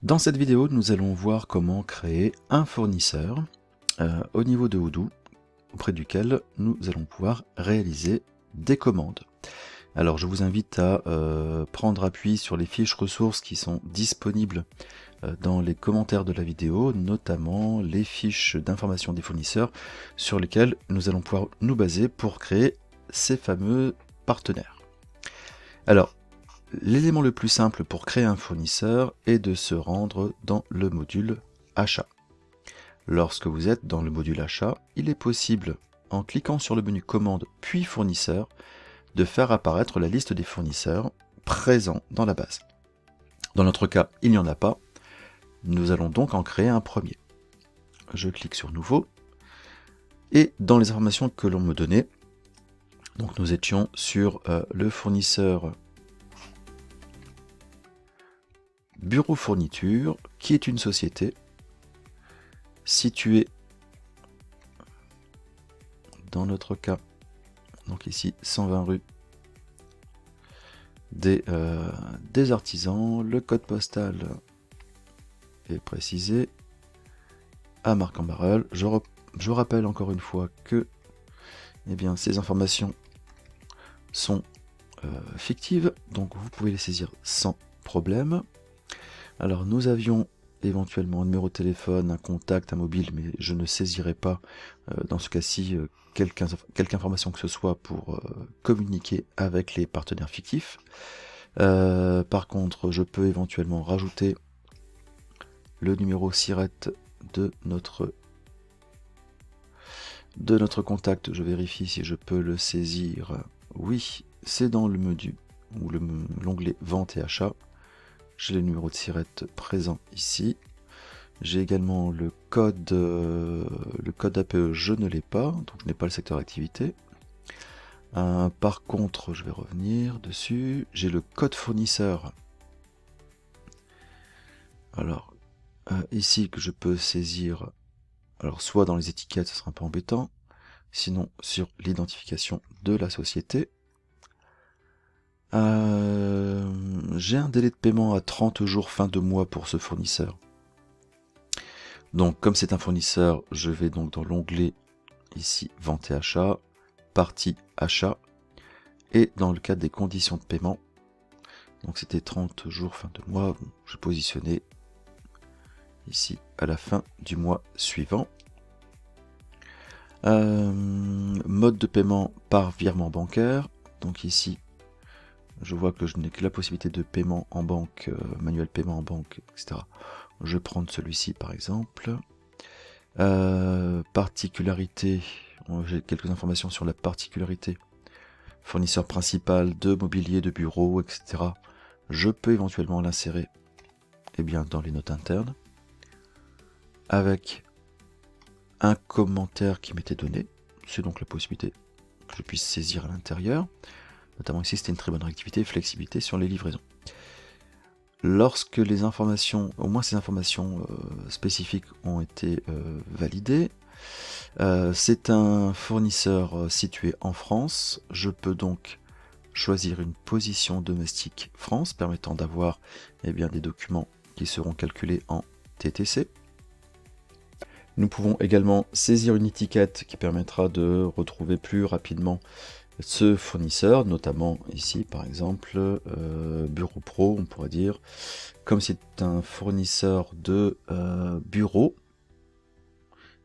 Dans cette vidéo, nous allons voir comment créer un fournisseur au niveau de Odoo, auprès duquel nous allons pouvoir réaliser des commandes. Alors je vous invite à prendre appui sur les fiches ressources qui sont disponibles dans les commentaires de la vidéo, notamment les fiches d'information des fournisseurs sur lesquelles nous allons pouvoir nous baser pour créer ces fameux partenaires. Alors, l'élément le plus simple pour créer un fournisseur est de se rendre dans le module achat. Lorsque vous êtes dans le module achat, il est possible, en cliquant sur le menu commande puis fournisseur, de faire apparaître la liste des fournisseurs présents dans la base. Dans notre cas, il n'y en a pas. Nous allons donc en créer un premier. Je clique sur nouveau et dans les informations que l'on me donnait, donc nous étions sur le fournisseur Bureau Fourniture, qui est une société située dans notre cas, donc ici 120 rue des artisans. Le code postal est précisé à Marc-en-Barœul. Je rappelle encore une fois que ces informations sont fictives, donc vous pouvez les saisir sans problème. Alors nous avions éventuellement un numéro de téléphone, un contact, un mobile, mais je ne saisirai pas dans ce cas-ci quelque information que ce soit pour communiquer avec les partenaires fictifs. Par contre, je peux éventuellement rajouter le numéro SIRET de notre contact. Je vérifie si je peux le saisir. Oui, c'est dans le menu ou l'onglet vente et achat. J'ai le numéro de SIRET présent ici. J'ai également le code APE, je ne l'ai pas, donc je n'ai pas le secteur d'activité. Par contre, je vais revenir dessus. J'ai le code fournisseur. Alors, ici que je peux saisir, alors soit dans les étiquettes, ce sera un peu embêtant, sinon sur l'identification de la société. J'ai un délai de paiement à 30 jours fin de mois pour ce fournisseur. Donc comme c'est un fournisseur, je vais donc dans l'onglet ici vente et achat, partie achat, et dans le cadre des conditions de paiement, donc c'était 30 jours fin de mois, je positionnais ici à la fin du mois suivant. Mode de paiement par virement bancaire, donc ici je vois que je n'ai que la possibilité de paiement en banque, manuel paiement en banque, etc. Je vais prendre celui-ci par exemple. Particularité, j'ai quelques informations sur la particularité. Fournisseur principal de mobilier, de bureau, etc. Je peux éventuellement l'insérer dans les notes internes avec un commentaire qui m'était donné. C'est donc la possibilité que je puisse saisir à l'intérieur. Notamment ici, c'était une très bonne réactivité et flexibilité sur les livraisons. Lorsque les informations, au moins ces informations spécifiques ont été validées, c'est un fournisseur situé en France. Je peux donc choisir une position domestique France permettant d'avoir des documents qui seront calculés en TTC. Nous pouvons également saisir une étiquette qui permettra de retrouver plus rapidement ce fournisseur, notamment ici par exemple Bureau Pro, on pourrait dire, comme c'est un fournisseur de bureau,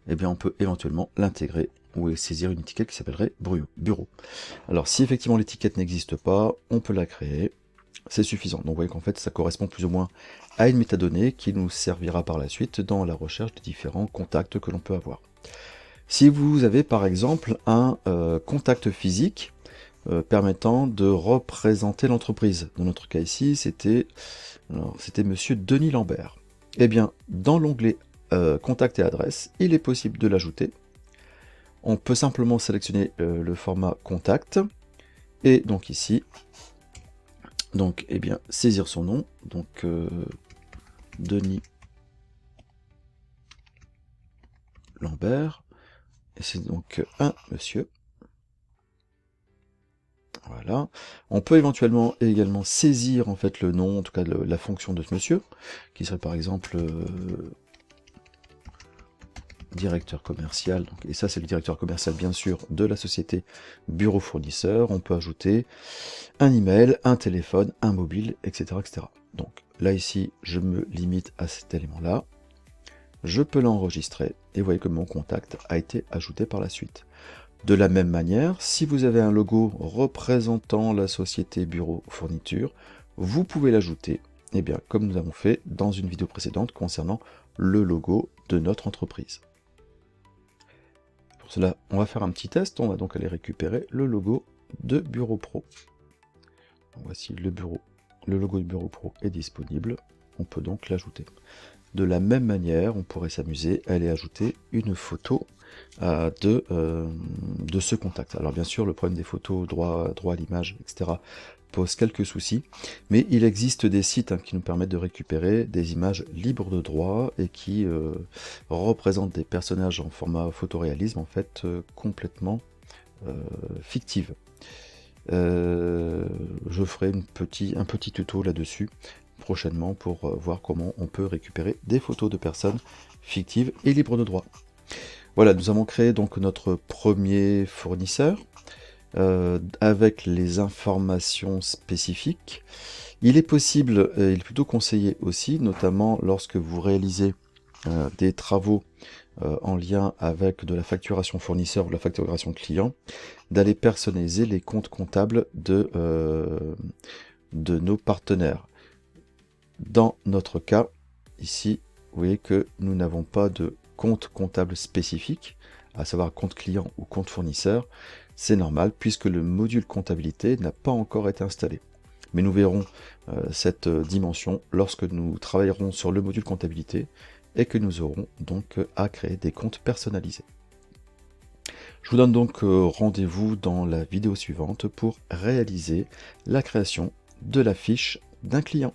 on peut éventuellement l'intégrer ou saisir une étiquette qui s'appellerait bureau. Alors si effectivement l'étiquette n'existe pas, on peut la créer, c'est suffisant. Donc vous voyez qu'en fait ça correspond plus ou moins à une métadonnée qui nous servira par la suite dans la recherche des différents contacts que l'on peut avoir. Si vous avez par exemple un contact physique permettant de représenter l'entreprise, dans notre cas ici c'était monsieur Denis Lambert, dans l'onglet contact et adresse, il est possible de l'ajouter. On peut simplement sélectionner le format contact et donc ici saisir son nom, donc Denis Lambert, et c'est donc un monsieur. Voilà. On peut éventuellement également saisir en fait le nom, en tout cas la fonction de ce monsieur, qui serait par exemple directeur commercial. Donc, et ça c'est le directeur commercial bien sûr de la société bureau fournisseur. On peut ajouter un email, un téléphone, un mobile, etc., etc. Donc là ici je me limite à cet élément-là. Je peux l'enregistrer et vous voyez que mon contact a été ajouté par la suite. De la même manière, si vous avez un logo représentant la société bureau fourniture, vous pouvez l'ajouter, eh bien, comme nous avons fait dans une vidéo précédente concernant le logo de notre entreprise. Pour cela, on va faire un petit test, on va donc aller récupérer le logo de Bureau Pro. Voici le logo du Bureau Pro est disponible, on peut donc l'ajouter. De la même manière, on pourrait s'amuser à aller ajouter une photo de ce contact. Alors bien sûr, le problème des photos, droit à l'image, etc., pose quelques soucis, mais il existe des sites qui nous permettent de récupérer des images libres de droit et qui représentent des personnages en format photoréalisme, en fait, complètement fictives. Je ferai un petit tuto là-dessus prochainement pour voir comment on peut récupérer des photos de personnes fictives et libres de droit. Voilà, nous avons créé donc notre premier fournisseur avec les informations spécifiques. Il est possible, il est plutôt conseillé aussi, notamment lorsque vous réalisez des travaux en lien avec de la facturation fournisseur ou de la facturation client, d'aller personnaliser les comptes comptables de nos partenaires. Dans notre cas, ici, vous voyez que nous n'avons pas de compte comptable spécifique, à savoir compte client ou compte fournisseur. C'est normal puisque le module comptabilité n'a pas encore été installé. Mais nous verrons cette dimension lorsque nous travaillerons sur le module comptabilité et que nous aurons donc à créer des comptes personnalisés. Je vous donne donc rendez-vous dans la vidéo suivante pour réaliser la création de la fiche d'un client.